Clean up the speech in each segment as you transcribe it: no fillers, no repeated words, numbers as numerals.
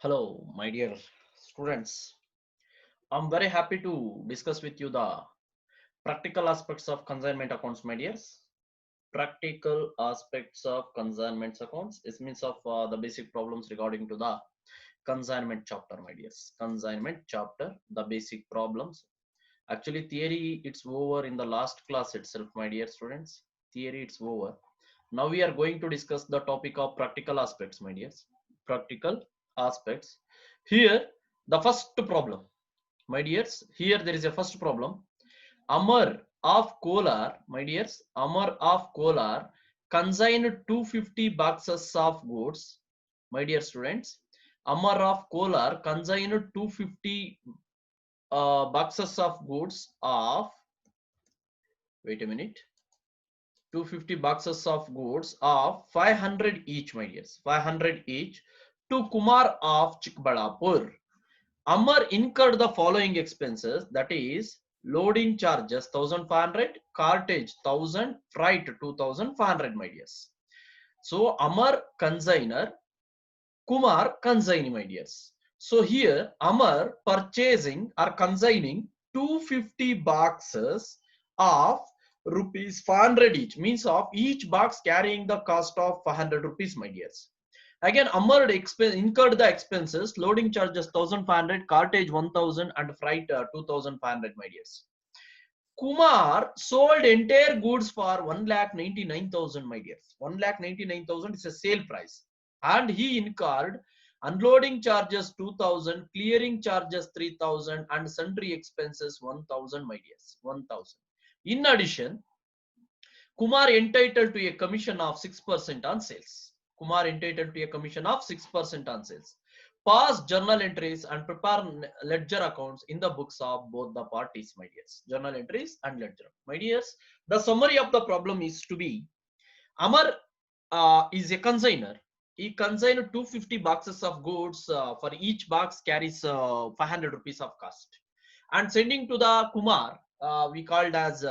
Hello, my dear students. I'm very happy to discuss with you the practical aspects of consignment accounts, my dears. Practical aspects of consignment accounts. It means of the basic problems regarding to the consignment chapter, my dears. Consignment chapter, the basic problems. Actually, theory it's over in the last class itself, my dear students. Theory it's over. Now we are going to discuss the topic of practical aspects, my dears. Practical aspects. Here, the first problem, my dears. Here there is a first problem. Amar of Kolar, my dears. Amar of Kolar consigned 250 boxes of goods, my dear students. Amar of Kolar consigned 250 boxes of goods of, wait a minute, 250 boxes of goods of 500 each, my dears, 500 each, to Kumar of Chikbalapur. Amar incurred the following expenses, that is loading charges 1500, cartage 1000, freight 2500, my dears. So Amar consigner, Kumar consignee, my dears. So here Amar purchasing or consigning 250 boxes of rupees 500 each, means of each box carrying the cost of 500 rupees, my dears. Again, Amar incurred the expenses, loading charges 1500, cartage 1000, and freight 2500, my dears. Kumar sold entire goods for 1,99,000, my dears. 1,99,000 is a sale price. And he incurred unloading charges 2000, clearing charges 3000, and sundry expenses 1000, my dears. 1000. In addition, Kumar entitled to a commission of 6% on sales. Kumar entitled to a commission of 6% on sales. Pass journal entries and prepare ledger accounts in the books of both the parties, my dears. Journal entries and ledger. My dears, the summary of the problem is to be Amar is a consigner. He consigned 250 boxes of goods. For each box carries 500 rupees of cost. And sending to the Kumar, we called as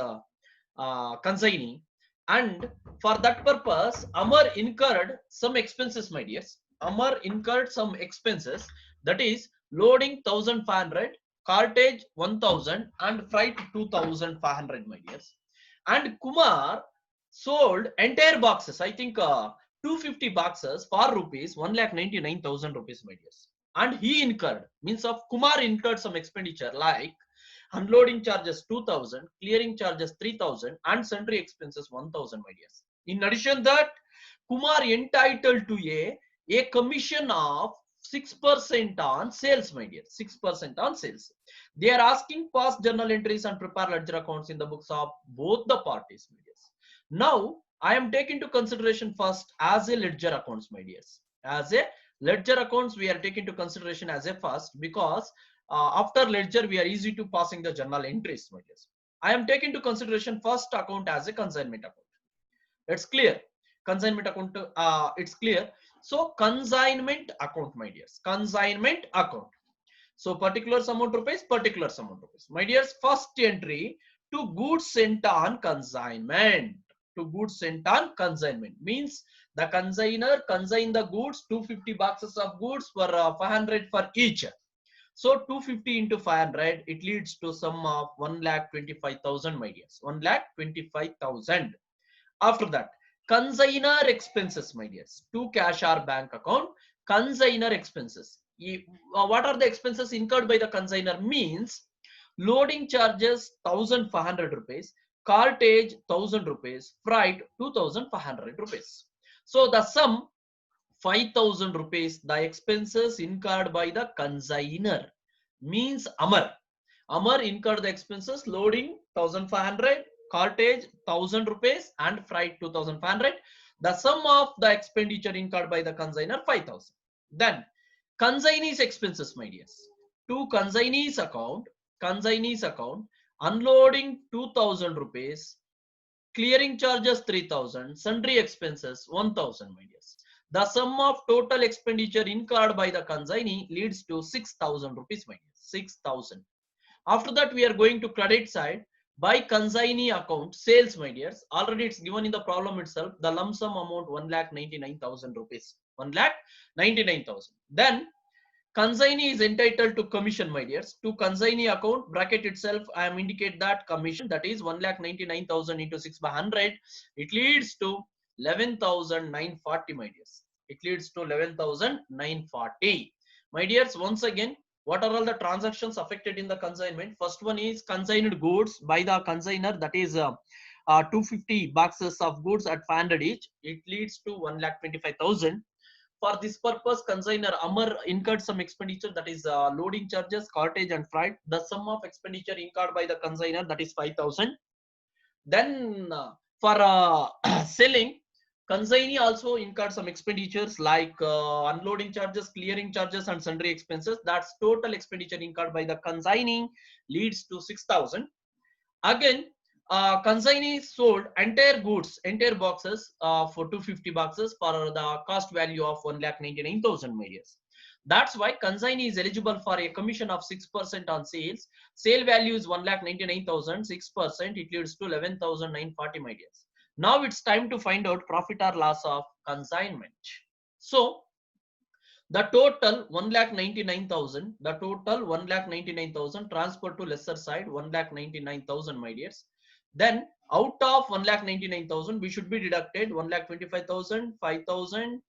consignee. And for that purpose, Amar incurred some expenses, my dears. Amar incurred some expenses, that is loading 1500, cartage 1000, and freight 2500, my dears. And Kumar sold entire boxes, I think 250 boxes for rupees 1,99,000 rupees, my dears. And he incurred, means of Kumar incurred some expenditure like unloading charges 2000, clearing charges 3000, and sundry expenses 1000, my dears. In addition that, Kumar entitled to a commission of 6% on sales, my dear. 6% on sales. They are asking past journal entries and prepare ledger accounts in the books of both the parties, my dears. Now, I am taking to consideration first as a ledger accounts, my dears. As a ledger accounts, we are taking to consideration as a first, because after ledger, we are easy to passing the journal entries, my dears. I am taking to consideration first account as a consignment account. It's clear. Consignment account, it's clear. So consignment account, my dears. Consignment account. So particular amount rupees, particular amount rupees. My dears, first entry to goods sent on consignment. To goods sent on consignment means the consigner consign the goods, 250 boxes of goods for 500 for each. So 250 into 500, it leads to sum of 1,25,000, my dears. 1,25,000. After that, consigner expenses, my dears. To cash or bank account, consigner expenses. What are the expenses incurred by the consigner? Means loading charges 1500 rupees, cartage 1000 rupees, freight 2500 rupees. So the sum 5,000 rupees, the expenses incurred by the consigner, means Amar. Amar incurred the expenses loading 1500, cartage 1000 rupees, and freight 2500. The sum of the expenditure incurred by the consigner 5,000. Then consignee's expenses, my dears. To consignee's account, unloading 2000 rupees, clearing charges 3000, sundry expenses 1000, my dears. The sum of total expenditure incurred by the consignee leads to 6,000 rupees, my dears. 6,000. After that, we are going to credit side. By consignee account sales, my dears. Already it's given in the problem itself. The lump sum amount 1,99,000 rupees. 1,99,000. Then Consignee is entitled to commission, my dears. To consignee account, bracket itself, I am indicate that commission, that is 1,99,000 into 6 by 100. It leads to 11,940, my dears. It leads to 11,940. My dears, once again, what are all the transactions affected in the consignment? First one is consigned goods by the consigner, that is 250 boxes of goods at 500 each. It leads to 1,25,000. For this purpose, consignor Amar incurred some expenditure, that is loading charges, cartage and freight. The sum of expenditure incurred by the consignor, that is 5,000. Then for selling, consignee also incurred some expenditures like unloading charges, clearing charges and sundry expenses. That's total expenditure incurred by the consignee leads to 6,000. Again, consignee sold entire goods, entire boxes for 250 boxes for the cost value of 1,99,000, my dears. That's why consignee is eligible for a commission of 6% on sales. Sale value is 1,99,000, 6%, it leads to 11,940, my dears. Now it's time to find out profit or loss of consignment. So the total 1,99,000, the total 1,99,000 transferred to lesser side 1,99,000, my dears. Then out of 1,99,000, we should be deducted 1,25,000, 5,000,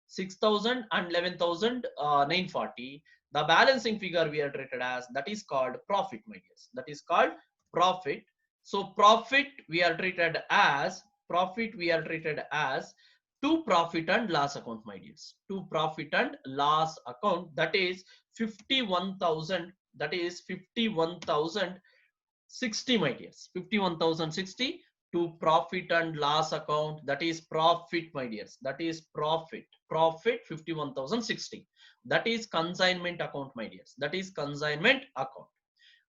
6,000 and 11,940. The balancing figure we are treated as, that is called profit, my dears. That is called profit. So profit we are treated as, to profit and loss account, my dears. To profit and loss account, that is 51,000, that is 51,060, my dears. 51,060 to profit and loss account, that is profit, my dears. That is profit. Profit 51,060. That is consignment account, my dears. That is consignment account.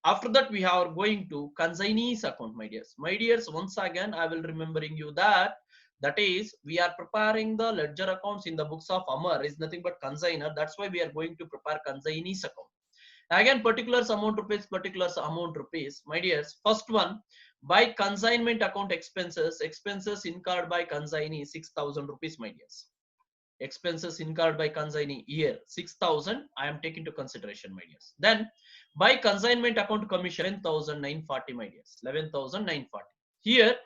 After that, we are going to consignees account, my dears. My dears, once again, I will remembering you that is we are preparing the ledger accounts in the books of Amar is nothing but consigner. That's why we are going to prepare consignees account. Again, particulars amount rupees, my dears. First one, by consignment account expenses incurred by consignee 6,000 rupees, my dears. Expenses incurred by consignee here 6,000 I am taking into consideration, my dears. Then by consignment account commission 11,940, my dears. 11,940. Here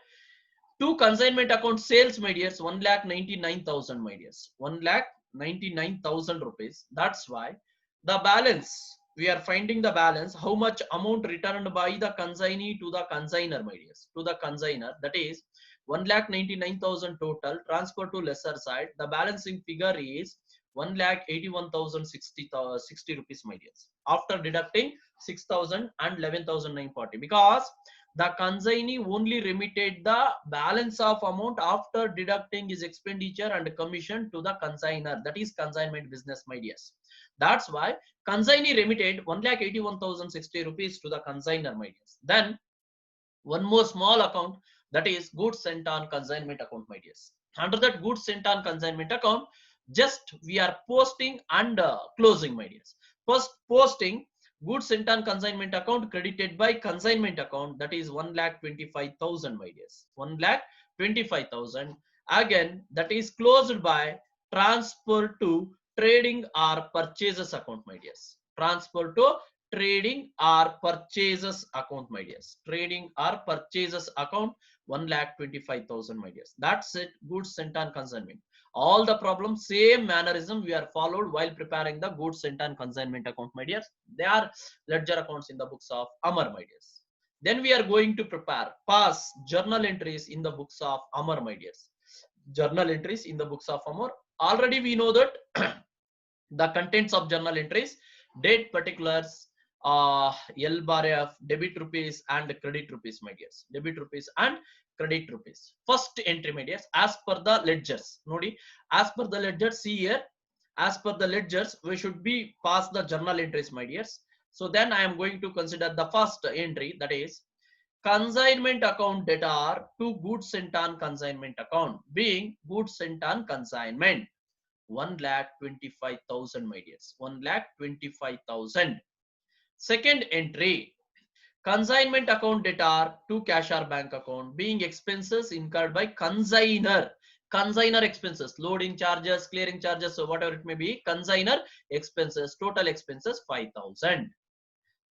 to consignment account sales, my dears, 1,99,000, my dears. 1,99,000 rupees. That's why the balance, we are finding the balance, how much amount returned by the consignee to the consigner, my dears. To the consigner, that is 1,99,000 total transfer to lesser side. The balancing figure is 1,81,060 rupees, my dears. After deducting 6,000 and 11,940, because the consignee only remitted the balance of amount after deducting his expenditure and commission to the consigner, that is consignment business, my dears. That's why consignee remitted 1,81,060 rupees to the consigner, my dears. Then one more small account, that is goods sent on consignment account, my dears. Under that goods sent on consignment account, just we are posting and closing, my dears. First posting goods sent on consignment account credited by consignment account, that is 1,25,000, my dears. 1,25,000. Again, that is closed by transfer to trading or purchases account, my dears. Transfer to trading or purchases account, my dears. Trading or purchases account 1,25,000, my dears. That's it. Goods sent on consignment. All the problems, same mannerism we are followed while preparing the goods sent on consignment account, my dears. They are ledger accounts in the books of Amar, my dears. Then we are going to prepare pass journal entries in the books of Amar, my dears. Journal entries in the books of Amar. Already we know that the contents of journal entries, date, particulars, L bar F, debit rupees and credit rupees, my dears. Debit rupees and credit rupees. First entry, my dears, as per the ledgers. Nodi, as per the ledgers, see here, as per the ledgers, we should be pass the journal entries, my dears. So then I am going to consider the first entry, that is consignment account debtor to goods sent on consignment account, being goods sent on consignment 1,25,000, my dears. 1,25,000. Second entry, consignment account debtor to cash or bank account, being expenses incurred by consigner. Consignor expenses, loading charges, clearing charges, so whatever it may be, consignor expenses, total expenses 5,000.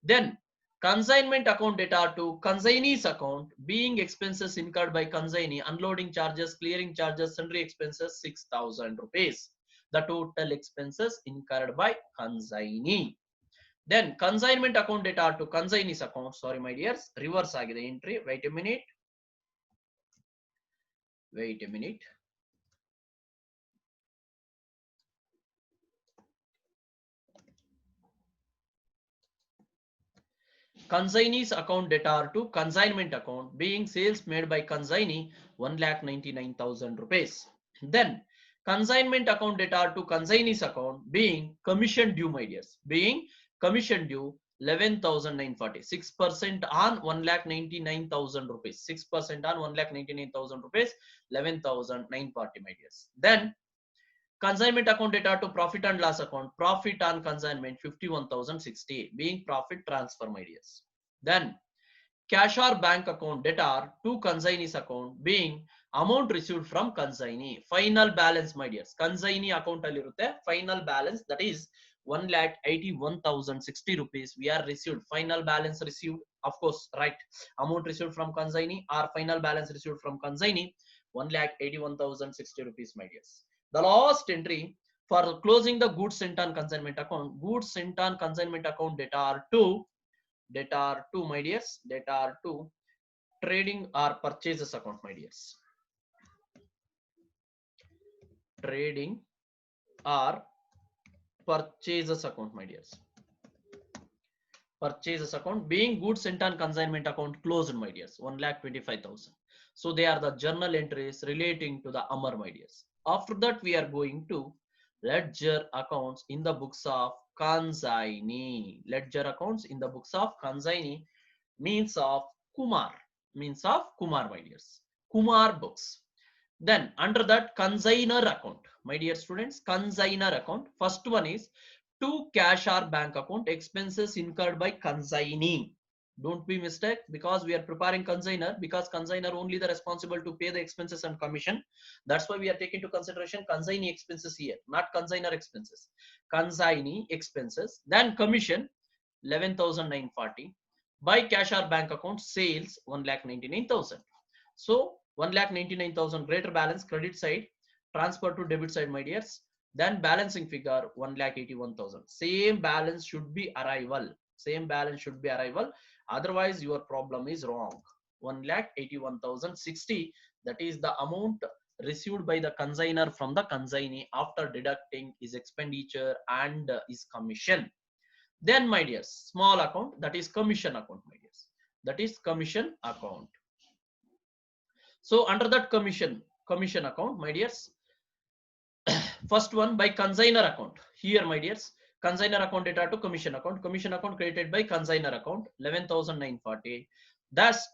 Then consignment account data to consignee's account, being expenses incurred by consignee, unloading charges, clearing charges, sundry expenses 6,000 rupees. The total expenses incurred by consignee. Then consignment account data to consignee's account, sorry my dears, reverse agide entry. Wait a minute. Wait a minute. Consignee's account data to consignment account, being sales made by consignee 1,99,000 rupees. Then consignment account data to consignee's account, being commission due my dears, being commission due 11,940, 6% on 1,99,000 rupees, 6% on 1,99,000 rupees, 11,940 my dears. Then consignment account data to profit and loss account, profit on consignment 51,060, being profit transfer my dears. Then cash or bank account data to consignee's account, being amount received from consignee, final balance my dears. Consignee account ಅಲ್ಲಿ ಇರುತ್ತೆ final balance, that is 1,81,060 rupees we are received, final balance received, of course, right, amount received from consignee or final balance received from consignee 1,81,060 rupees my dears. The last entry for closing the goods sent on consignment account, goods sent on consignment account data are to my dears, data are to trading or purchases account my dears, trading or purchases account my dears, purchases account, being goods sent on consignment account closed my dears 1,25,000. So they are the journal entries relating to the Amar my dears. After that we are going to ledger accounts in the books of consignee. Ledger accounts in the books of consignee means of Kumar, my dears, Kumar books. Then under that consignor account, my dear students, consignor account, first one is to cash or bank account, expenses incurred by consignee. Don't be mistake, because we are preparing consignor, because consignor only the responsible to pay the expenses and commission. That's why we are taking into consideration consignee expenses here, not consignor expenses. Consignee expenses, then commission 11,940, by cash or bank account, sales 1,99,000. So 1,99,000 greater balance credit side, transfer to debit side my dears. Then balancing figure 1,81,000. Same balance should be arrival. Same balance should be arrival. Otherwise your problem is wrong. 1,81,060. That is the amount received by the consignor from the consignee after deducting his expenditure and his commission. Then my dears, small account, that is commission account my dears. That is commission account. So under that commission account my dears, first one by consignor account. Here my dears, consignor account data to commission account created by consignor account 11,940. Thus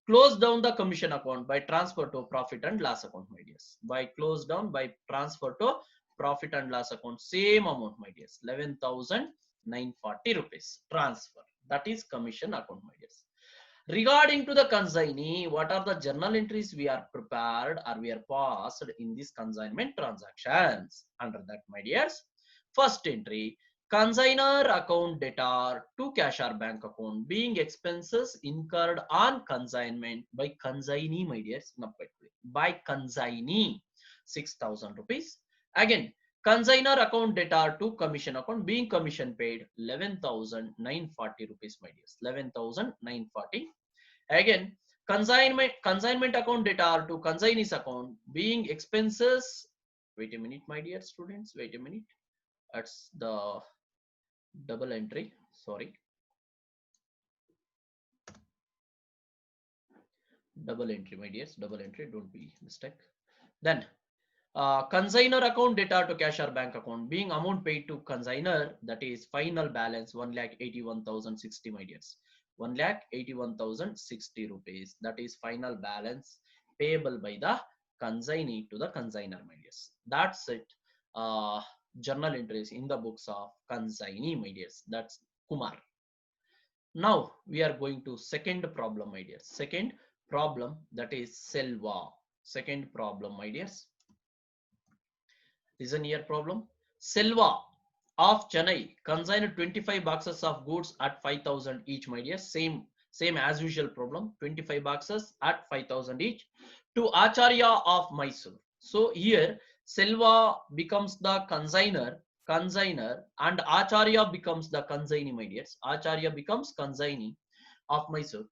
close down the commission account by transfer to profit and loss account my dears. By close down by transfer to profit and loss account, same amount my dears, 11,940 rupees transfer. That is commission account my dears. Regarding to the consignee, what are the journal entries we are prepared or we are passed in these consignment transactions? Under that my dears, first entry, consignor account data to cash or bank account, being expenses incurred on consignment by consignee my dears, by consignee 6,000 rupees. Again consignor account data to commission account, being commission paid 11,940 rupees my dears, 11,940. Again consignment account data to consignee's account, being expenses, wait a minute my dear students, wait a minute, that's the double entry, sorry, double entry my dears, double entry, don't be mistake. Then consignor account data to cash or bank account, being amount paid to consignor, that is final balance 1,81,060 my dears, 1,81,060 rupees, that is final balance payable by the consignee to the consignor my dears. That's it. Journal entries in the books of consignee my dears, that's Kumar. Now we are going to second problem my dears. Second problem, that is Selva. Second problem my dears. Listen here problem. Selva of Chennai consigned 25 boxes of goods at 5,000 each, my dear. Same as usual problem. 25 boxes at 5,000 each to Acharya of Mysore. So here Selva becomes the consigner, and Acharya becomes the consignee, my dears. Acharya becomes consignee of Mysore.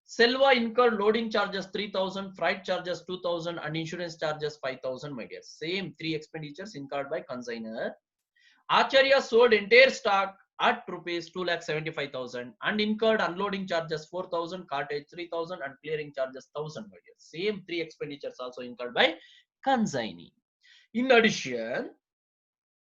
Selva incurred loading charges 3,000, freight charges 2,000, and insurance charges 5,000, my dear. Same three expenditures incurred by consignor. Acharya sold entire stock at rupees 2,75,000 and incurred unloading charges 4,000, cartage 3,000, and clearing charges 1,000, my dear. Same three expenditures also incurred by consignee. In addition,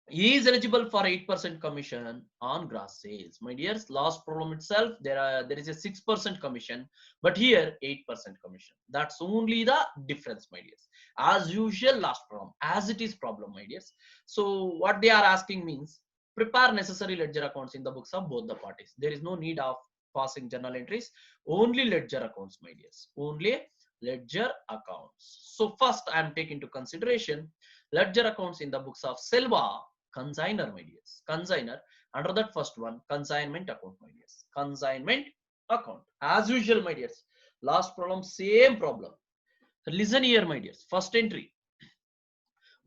he is eligible for 8% commission on gross sales. My dears, last problem itself, there is a 6% commission, but here 8% commission. That's only the difference, my dears. As usual, last problem, as it is problem, my dears. So what they are asking means, prepare necessary ledger accounts in the books of both the parties. There is no need of passing journal entries, only ledger accounts, my dears. Only ledger accounts. So first I am taking into consideration ledger accounts in the books of Selva, consigner, my dears. Consigner. Under that first one, consignment account, my dears. Consignment account. As usual, my dears. Last problem, same problem. Listen here, my dears. First entry.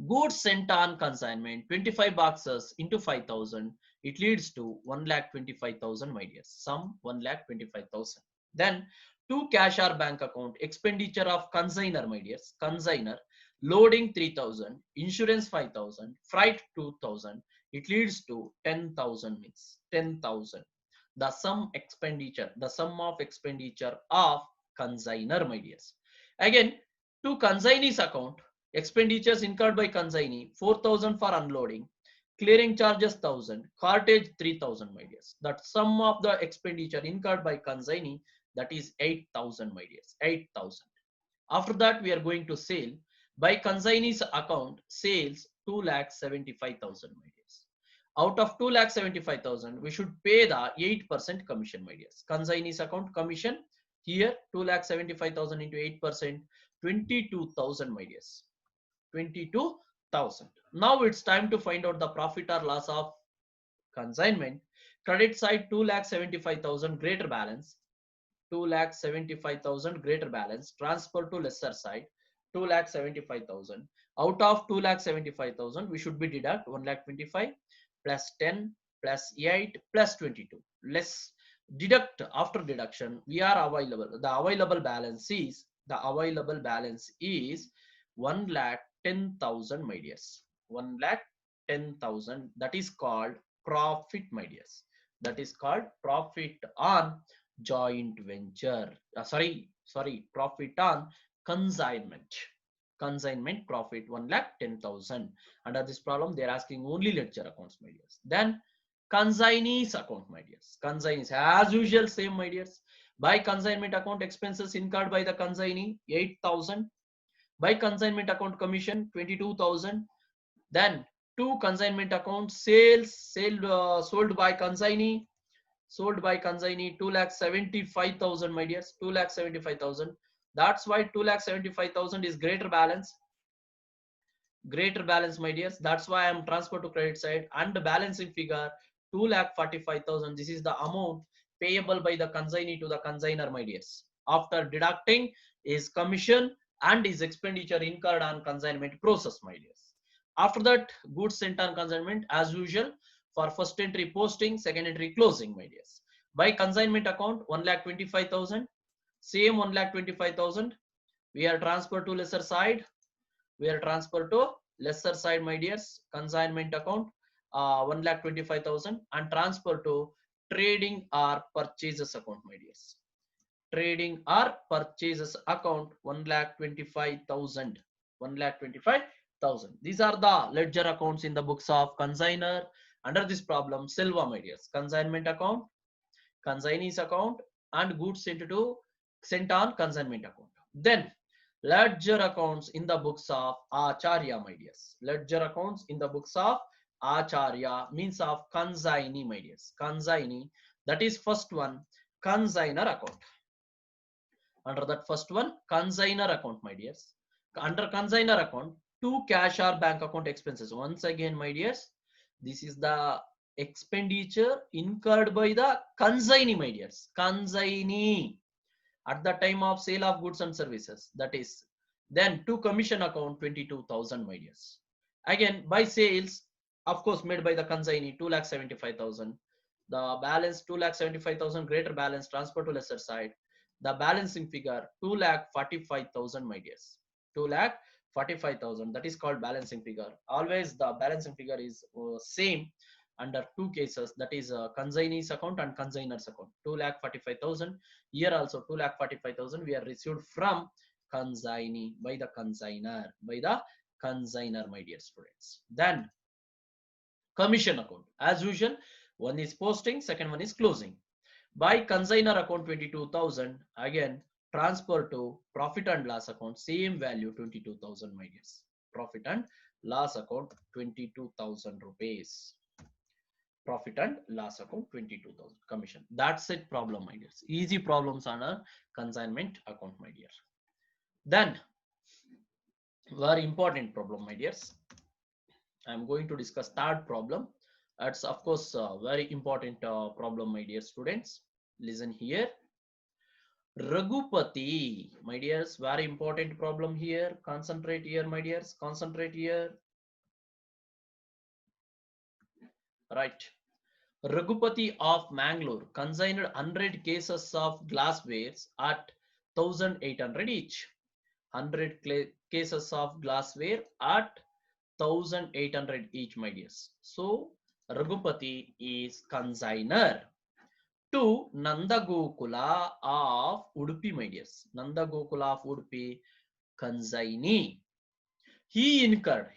Goods sent on consignment, 25 boxes into 5,000. It leads to 1,25,000, my dears. Sum 1,25,000. Then to cash or bank account, expenditure of consigner, my dears. Consigner, loading 3,000, insurance 5,000, freight 2,000. It leads to 10,000, means 10,000. The sum of expenditure of consigner, my dears. Again, to consignee's account, expenditures incurred by consignee 4,000 for unloading, clearing charges 1,000, cartage 3,000, my dears. That sum of the expenditure incurred by consignee, that is 8,000, my dears. 8,000. After that, we are going to sale. By consignee's account, sales 2,75,000, my dears. Out of 2,75,000, we should pay the 8% commission, my dears. Consignee's account commission here 2,75,000 into 8%, 22,000, my dears. 22,000. Now it's time to find out the profit or loss of consignment. Credit side 2,75,000 greater balance. 2,75,000 greater balance. Transfer to lesser side 2,75,000. Out of 2,75,000, we should be deduct 1,25,000 plus 10 plus 8 plus 22. Let's deduct. After deduction, we are available. The available balance is 1,10,000, my dears. 1,10,000. That is called profit, my dears. That is called profit on joint venture. Profit on consignment. Consignment profit 1,10,000. Under this problem, they are asking only ledger accounts, my dears. Then consignee's account, my dears. Consignees, as usual, same, my dears. By consignment account, expenses incurred by the consignee 8,000. By consignment account commission 22,000. Then to consignment account sold by consignee 2,75,000, my dears. 2,75,000. That's why 2,75,000 is greater balance, my dears. That's why I am transferred to credit side, and the balancing figure 2,45,000. This is the amount payable by the consignee to the consigner, my dears, after deducting his commission and his expenditure incurred on consignment process, my dears. After that, goods sent on consignment as usual. For first entry posting, second entry closing, my dears. By consignment account 1,25,000. Same 1,25,000. We are transferred to lesser side. My dears. Consignment account 1,25,000 and transfer to trading or purchases account, my dears. Trading or purchases account 1,25,000. 1,25,000. These are the ledger accounts in the books of consigner. Under this problem, Selva, my dears. Consignment account, consignee's account, and goods sent on consignment account. Then ledger accounts in the books of Acharya, my dears. Ledger accounts in the books of Acharya means of consignee, my dears. Consignee, that is first one, consigner account. Under that first one, consigner account, my dears. Under consigner account, 2 cash or bank account expenses. Once again, my dears, this is the expenditure incurred by the consignee, my dears. Consignee at the time of sale of goods and services. That is, then to commission account 22,000, my dears. Again, by sales, of course, made by the consignee 2,75,000. The balance 2,75,000 greater balance transfer to lesser side. The balancing figure 2,45,000, my dears. 2,45,000. That is called balancing figure. Always the balancing figure is same under two cases, that is consignee's account and consignor's account. 2,45,000. Here also 2,45,000 we are received from consignee by the consignor, my dear students. Then commission account, as usual, one is posting, second one is closing. By consignor account 22,000, again transfer to profit and loss account, same value 22,000, my dears. Profit and loss account 22,000 rupees. Profit and loss account 22,000 commission. That's it problem, my dears. Easy problems on a consignment account, my dear. Then very important problem, my dears. I'm going to discuss third problem. That's of course a very important problem, my dear students. Listen here. Raghupati, my dears, very important problem here. Concentrate here, my dears. Concentrate here. Right. Raghupati of Mangalore consigned 100 cases of glasswares at 1,800 each. 100 cases of glassware at 1,800 each, my dears. So Raghupati is consignor to Nanda Gokula of Udupi, my dears. Nanda Gokula of Udupi, consignee. He incurred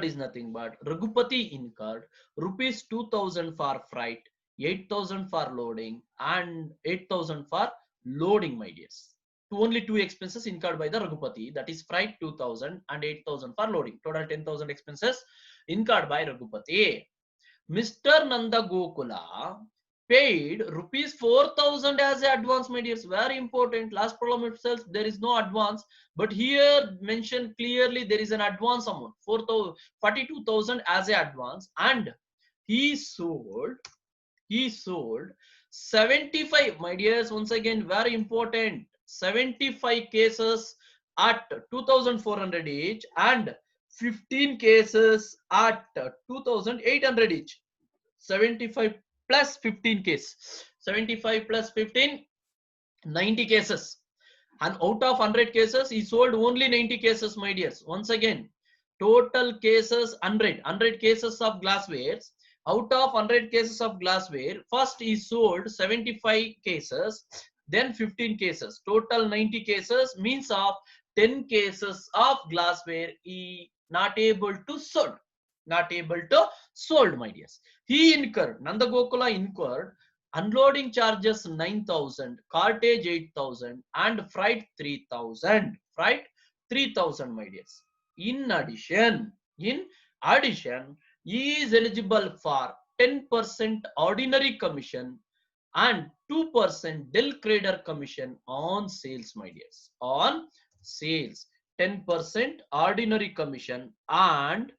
is nothing but Raghupati incurred rupees 2,000 for freight, 8,000 for loading, and 8,000 for loading, my dears. Only two expenses incurred by the Raghupati, that is freight 2,000 and 8,000 for loading. Total 10,000 expenses incurred by Raghupati. Mr. Nanda Gokula paid rupees 4,000 as an advance, my dears. Very important. Last problem itself, there is no advance, but here mentioned clearly there is an advance amount, 42,000 as an advance, and he sold 75, my dears. Once again, very important. 75 cases at 2,400 each and 15 cases at 2,800 each. 75 plus 15 case. 75 plus 15, 90 cases. And out of 100 cases, he sold only 90 cases, my dears. Once again, total cases 100 cases of glasswares. Out of 100 cases of glassware, first he sold 75 cases, then 15 cases. Total 90 cases means of 10 cases of glassware he not able to sold. Not able to sold, my dears. He incurred, Nanda Gokula incurred unloading charges 9,000, cartage 8,000, and freight 3,000. Freight 3,000, my dears. In addition, he is eligible for 10% ordinary commission and 2% Del Crader commission on sales, my dears. On sales, 10% ordinary commission and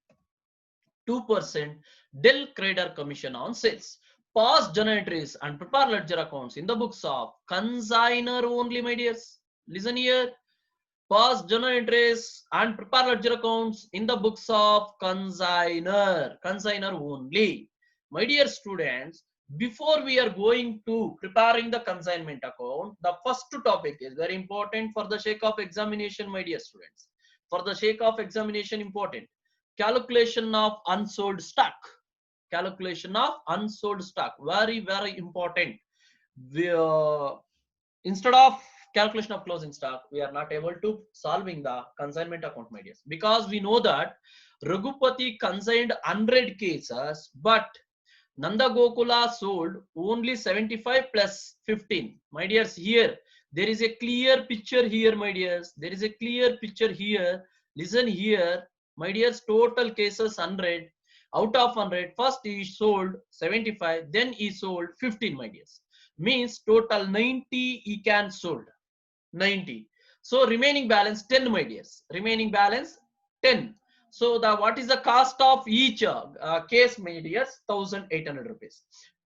2% Del Crader commission on sales. Past journal entries and prepare ledger accounts in the books of consignor only, my dears. Listen here. Past journal entries and prepare ledger accounts in the books of consignor only. My dear students, before we are going to preparing the consignment account, the first topic is very important for the sake of examination, my dear students. For the sake of examination, important. Calculation of unsold stock. Calculation of unsold stock. Very, very important. Instead of calculation of closing stock, we are not able to solving the consignment account, my dears, because we know that Raghupati consigned 100 cases, but Nanda Gokula sold only 75 plus 15. My dears, here there is a clear picture here, my dears. There is a clear picture here. Listen here, my dears. Total cases 100. Out of 100, first he sold 75, then he sold 15, my dears. Means total 90 he can sold. 90. So remaining balance 10, my dears. Remaining balance 10. So the what is the cost of each case, my dears? 1,800 rupees.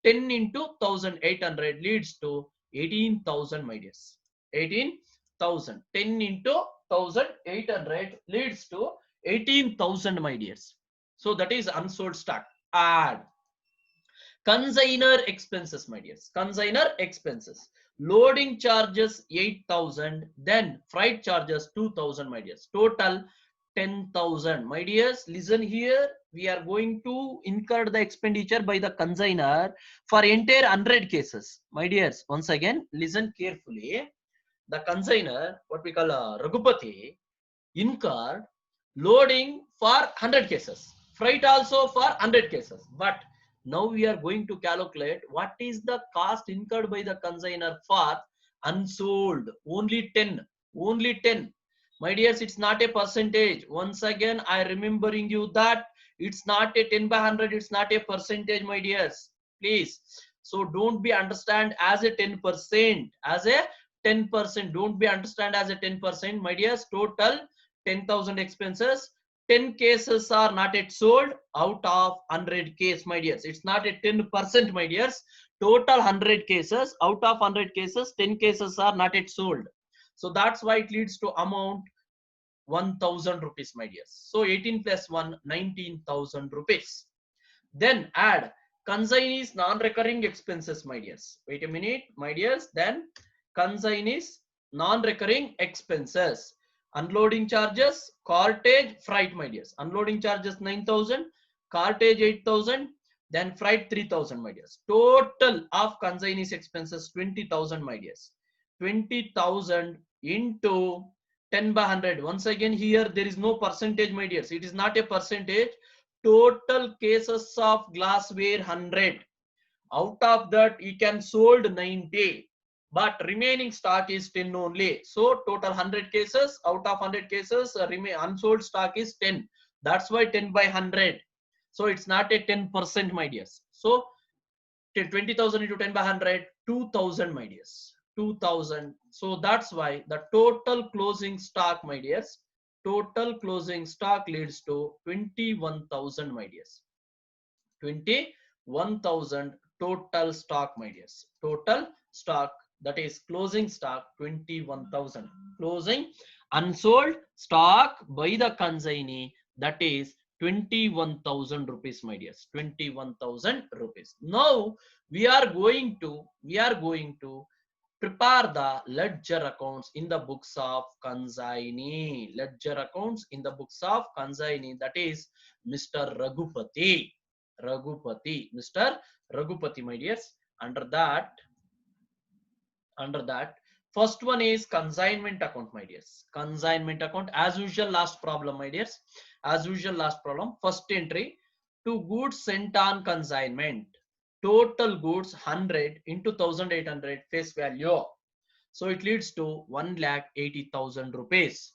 10 into 1,800 leads to 18,000, my dears. 18,000. 10 into 1,800 leads to 18,000, my dears. So that is unsold stock. Add consignor expenses, my dears. Consignor expenses. Loading charges 8,000, then freight charges 2,000, my dears. Total 10,000. My dears, listen here. We are going to incur the expenditure by the consignor for entire 100 cases. My dears, once again, listen carefully. The consignor, what we call Raghupati, incurred loading for 100 cases, freight also for 100 cases. But now we are going to calculate what is the cost incurred by the consignor for unsold. Only 10. Only 10. My dears, it's not a percentage. Once again, I remembering you that it's not a 10 by 100. It's not a percentage, my dears. Please. So don't be understand as a 10%. As a 10%. Don't be understand as a 10%, my dears. Total 10,000 expenses. 10 cases are not yet sold out of 100 case, my dears. It's not a 10%, my dears. Total 100 cases. Out of 100 cases, 10 cases are not yet sold. So that's why it leads to amount 1,000 rupees, my dears. So 18 plus 1, 19,000 rupees. Then add consignees non-recurring expenses, my dears. Wait a minute, my dears. Then consignees non-recurring expenses. Unloading charges, cartage, freight, my dears. Unloading charges 9,000, cartage 8,000, then freight 3,000, my dears. Total of consignees expenses 20,000, my dears. 20,000 into 10 by 100. Once again, here there is no percentage, my dears. It is not a percentage. Total cases of glassware 100. Out of that, you can sold 90, but remaining stock is 10 only. So total 100 cases. Out of 100 cases, unsold stock is 10. That's why 10 by 100. So it's not a 10%, my dears. So 20,000 into 10 by 100, 2,000, my dears. 2,000. So that's why the total closing stock, my dears, total closing stock leads to 21,000, my dears. 21,000 total stock, my dears. Total stock, that is closing stock 21,000. Closing unsold stock by the consignee, that is 21,000 rupees, my dears. 21,000 rupees. Now we are going to prepare the ledger accounts in the books of consignee. Ledger accounts in the books of consignee, that is Mr. Raghupati. Mr. Raghupati, my dears. Under that, first one is consignment account, my dears. Consignment account, as usual, last problem, my dears. As usual, last problem. First entry, to goods sent on consignment. Total goods 100 into 1,800 face value. So it leads to 1,80,000 rupees.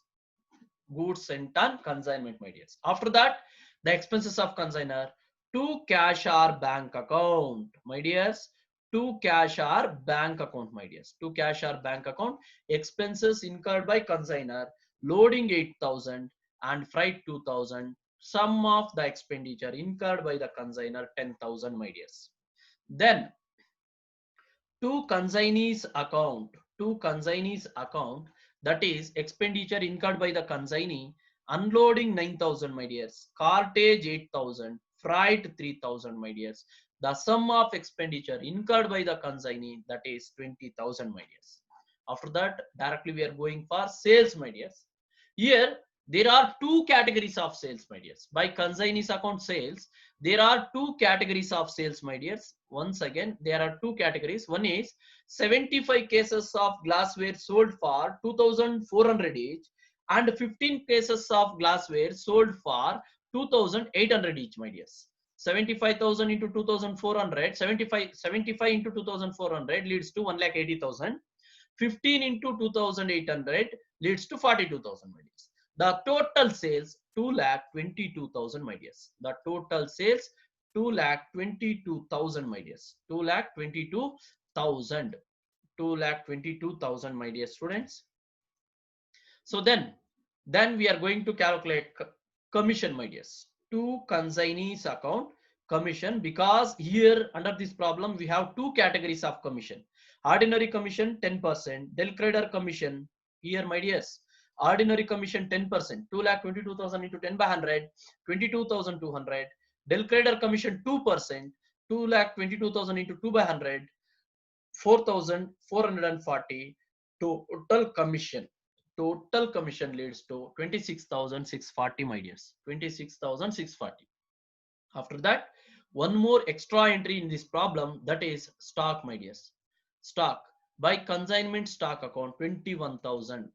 Goods sent on consignment, my dears. After that, the expenses of consignor to cash or bank account, my dears. To cash or bank account, my dears. To cash or bank account, expenses incurred by consignor, loading 8,000 and freight 2,000. Sum of the expenditure incurred by the consignor 10,000, my dears. Then to consignees account, to consignees account, that is expenditure incurred by the consignee, unloading 9,000, my dears, cartage 8,000, freight 3,000, my dears. The sum of expenditure incurred by the consignee, that is 20,000, my dears. After that, directly we are going for sales, my dears. Here there are two categories of sales, my dears. By consignees account sales, there are two categories of sales, my dears. Once again, there are two categories. One is 75 cases of glassware sold for 2,400 each, and 15 cases of glassware sold for 2,800 each, my dears. 75,000 into 2,400, 75 into 2,400 leads to 1,80,000. 15 into 2,800 leads to 42,000, my dears. The total sales 2,22,000, my dears. The total sales 2,22,000, my dears. 2,22,000. 2,22,000, my dear students. So then we are going to calculate commission, my dears. To consignees account commission, because here under this problem we have two categories of commission. Ordinary commission 10%, del creditor commission here, my dears. Ordinary commission 10%, 2,22,000 into 10 by 100, 22,200. Del creditor commission 2%, 2,22,000 into 2 by 100, 4,440. Total commission leads to 26,640, my dears. 26,640. After that, one more extra entry in this problem, that is stock, my dears. Stock by consignment stock account 21,000.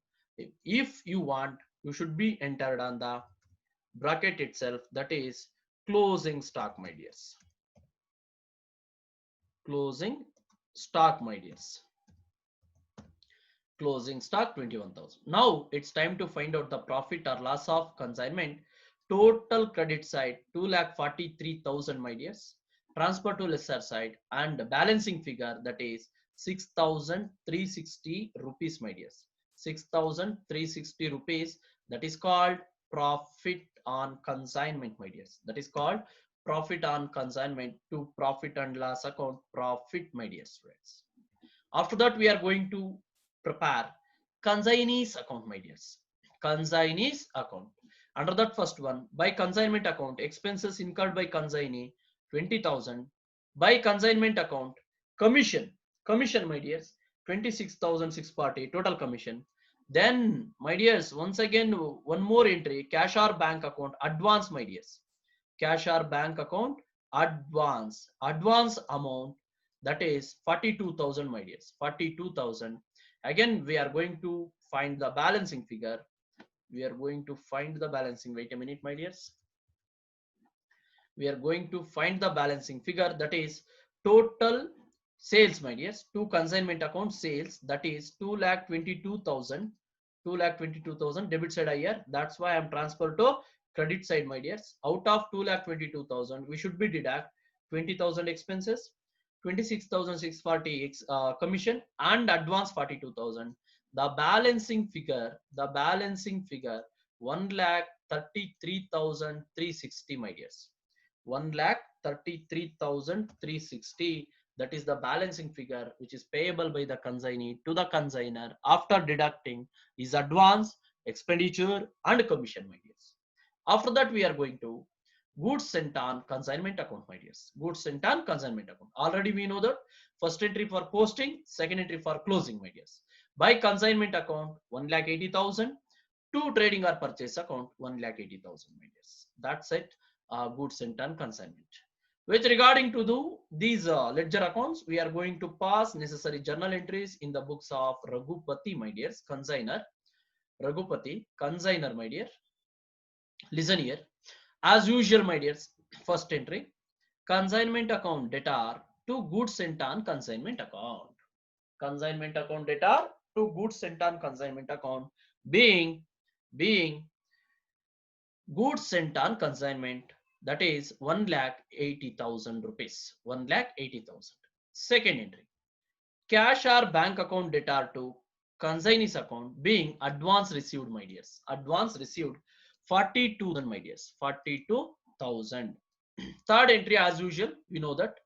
If you want, you should be entered on the bracket itself, that is closing stock, my dears. Closing stock, my dears. Closing stock 21,000. Now it's time to find out the profit or loss of consignment. Total credit side 2,43,000, my dears. Transfer to lesser side and balancing figure, that is 6,360 rupees, my dears. 6,360 rupees, that is called profit on consignment, my dears. That is called profit on consignment. To profit and loss account, profit, my dear students. After that, we are going to prepare consignees account, my dears. Consignees account. Under that first one, by consignment account, expenses incurred by consignee 20,000. By consignment account, commission, my dears, 26,640 total commission. Then, my dears, once again, one more entry, cash or bank account, advance, my dears. Cash or bank account, advance amount, that is 42,000, my dears. 42,000. Again, we are going to find the balancing figure. Wait a minute, my dears. We are going to find the balancing figure, that is total sales, my dears. To consignment account sales, that is 2,22,000. 2,22,000 debit side higher. That's why I'm transferred to credit side, my dears. Out of 2,22,000, we should be deduct 20,000 expenses, 26,640 commission, and advance 42,000. The balancing figure 1,33,360, my dears. 1,33,360. That is the balancing figure which is payable by the consignee to the consignor after deducting his advance, expenditure, and commission, my dears. After that, we are going to goods sent on consignment account, my dears. Goods sent on consignment account. Already we know that first entry for posting, second entry for closing, my dears. By consignment account 1,80,000. To trading or purchase account 1,80,000, my dears. That's it. Goods sent on consignment. With regarding to these ledger accounts, we are going to pass necessary journal entries in the books of Raghupati, my dears. Consignor, Raghupati, consignor, my dear. Listen here. As usual, my dears, first entry, consignment account debtor to goods sent on consignment account. Consignment account debtor to goods sent on consignment account being goods sent on consignment, that is 1,80,000 rupees. 1,80,000. Second entry, cash or bank account debtor to consignee's account being advance received, my dears. Advance received 42,000, my dears. 42,000. Third entry, as usual, we know that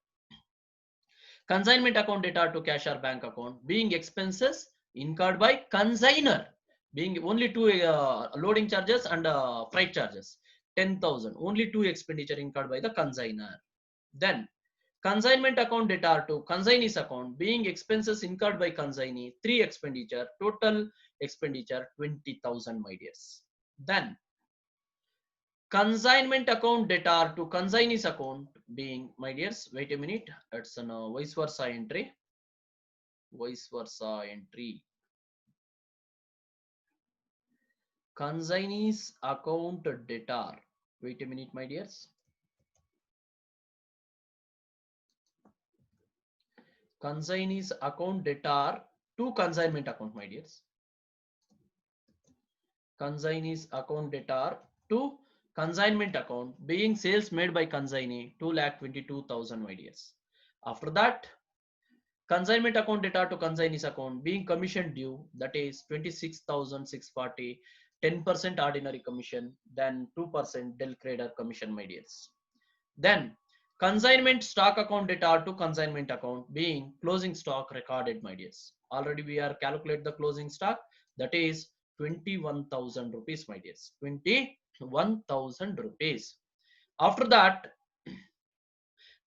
consignment account debtor to cash or bank account being expenses incurred by consignor, being only two loading charges and freight charges 10,000. Only two expenditure incurred by the consignor. Then consignment account debtor to consignee's account being expenses incurred by consignee, 3 expenditure, total expenditure 20,000, my dears. Then consignment account debtor to consignee's account being, my dears, wait a minute, it's an vice versa entry. Consignee's account debtor, wait a minute, my dears. Consignee's account debtor to consignment account, my dears. Consignee's account debtor to consignment account being sales made by consignee 2,22,000, my dears. After that, consignment account debtor to consignee's account being commission due, that is 26,640. 10% ordinary commission, then 2% del trader commission, my dears. Then consignment stock account data to consignment account being closing stock recorded, my dears. Already we are calculate the closing stock, that is 21,000 rupees, my dears. 21,000 rupees. After that,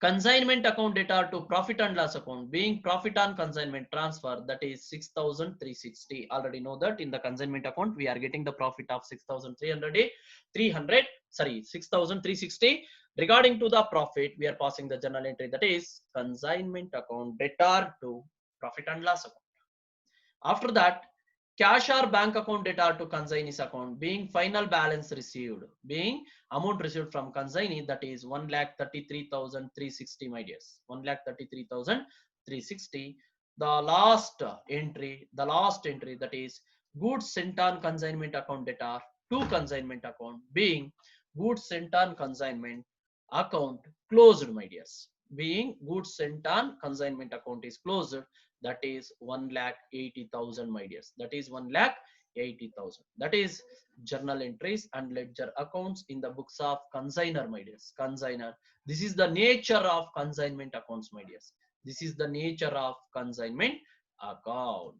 consignment account data to profit and loss account being profit on consignment transfer, that is 6,360. Already know that in the consignment account we are getting the profit of 6,300, sorry, 6,360. Regarding to the profit, we are passing the journal entry, that is consignment account data to profit and loss account. After that, cash or bank account data to consignee's account being final balance received, being amount received from consignee, that is 1,33,360, my dears. 1,33,360. The last entry, that is goods sent on consignment account data to consignment account being goods sent on consignment account closed, my dears. Being goods sent on consignment account is closed, that is 1,80,000, my dears. That is 1,80,000. That is journal entries and ledger accounts in the books of consignor, my dears. Consignor. This is the nature of consignment accounts, my dears. This is the nature of consignment account.